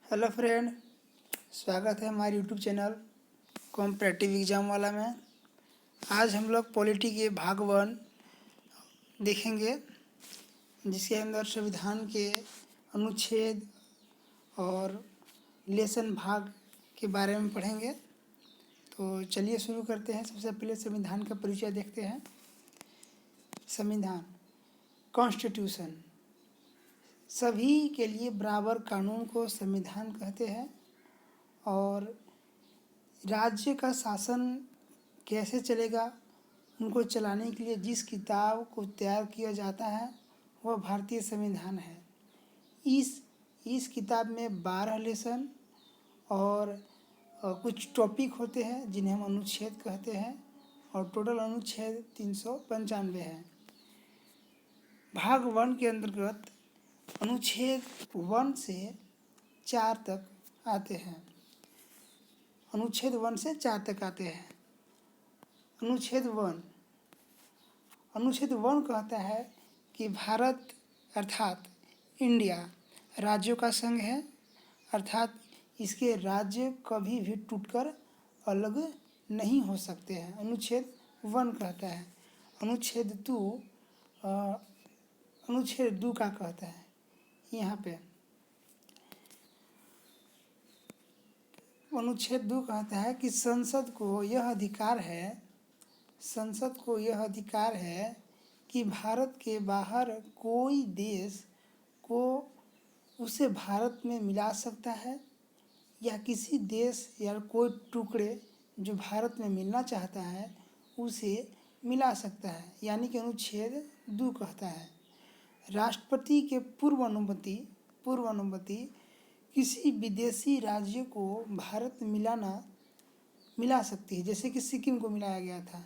Hello friend, स्वागत है हमारे यूट्यूब चैनल कॉम्पिटिटिव एग्ज़ाम वाला में। आज हम लोग पॉलिटी के भाग 1 देखेंगे, जिसके अंदर संविधान के अनुच्छेद और लेसन भाग के बारे में पढ़ेंगे। तो चलिए शुरू करते हैं। सबसे पहले संविधान का परिचय देखते हैं। संविधान, कॉन्स्टिट्यूशन, सभी के लिए बराबर कानून को संविधान कहते हैं। और राज्य का शासन कैसे चलेगा, उनको चलाने के लिए जिस किताब को तैयार किया जाता है वह भारतीय संविधान है। इस किताब में 12 लेसन और कुछ टॉपिक होते हैं जिन्हें हम अनुच्छेद कहते हैं, और टोटल अनुच्छेद 395 है। भाग 1 के अंतर्गत अनुच्छेद 1 से 4 तक आते हैं। अनुच्छेद 1 से 4 तक आते हैं। अनुच्छेद 1 कहता है कि भारत अर्थात इंडिया राज्यों का संघ है, अर्थात इसके राज्य कभी भी टूटकर अलग नहीं हो सकते हैं। अनुच्छेद 1 कहता है। अनुच्छेद 2 का कहता है यहाँ पे। अनुच्छेद 2 कहता है कि संसद को यह अधिकार है कि भारत के बाहर कोई देश को उसे भारत में मिला सकता है, या किसी देश या कोई टुकड़े जो भारत में मिलना चाहता है उसे मिला सकता है। यानी कि अनुच्छेद 2 कहता है राष्ट्रपति के पूर्व अनुमति किसी विदेशी राज्य को भारत में मिला सकती है। जैसे कि सिक्किम को मिलाया गया था।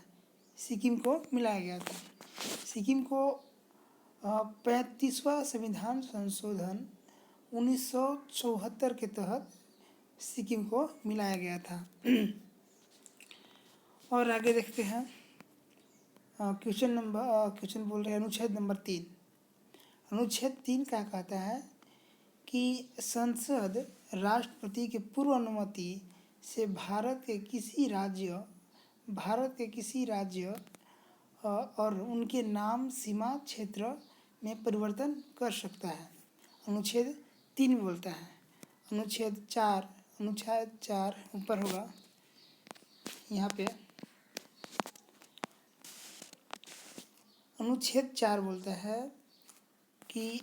सिक्किम को 35वां संविधान संशोधन 1974 के तहत सिक्किम को मिलाया गया था। और आगे देखते हैं। क्वेश्चन बोल रहे हैं अनुच्छेद नंबर 3। अनुच्छेद 3 क्या कहता है कि संसद राष्ट्रपति के पूर्व अनुमति से भारत के किसी राज्य और उनके नाम सीमा क्षेत्र में परिवर्तन कर सकता है। अनुच्छेद 3 बोलता है। अनुच्छेद 4 ऊपर होगा यहाँ पे। अनुच्छेद 4 बोलता है कि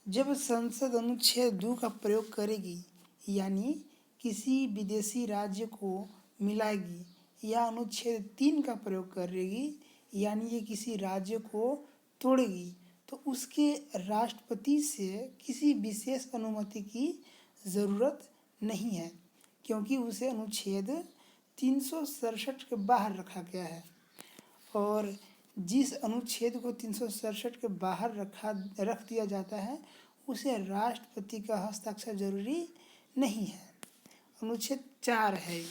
जब संसद अनुच्छेद 2 का प्रयोग करेगी, यानी किसी विदेशी राज्य को मिलाएगी, या अनुच्छेद 3 का प्रयोग करेगी, यानी ये किसी राज्य को तोड़ेगी, तो उसके राष्ट्रपति से किसी विशेष अनुमति की ज़रूरत नहीं है, क्योंकि उसे अनुच्छेद 367 के बाहर रखा गया है। और जिस अनुच्छेद को 367 के बाहर रख दिया जाता है उसे राष्ट्रपति का हस्ताक्षर जरूरी नहीं है। अनुच्छेद 4 है।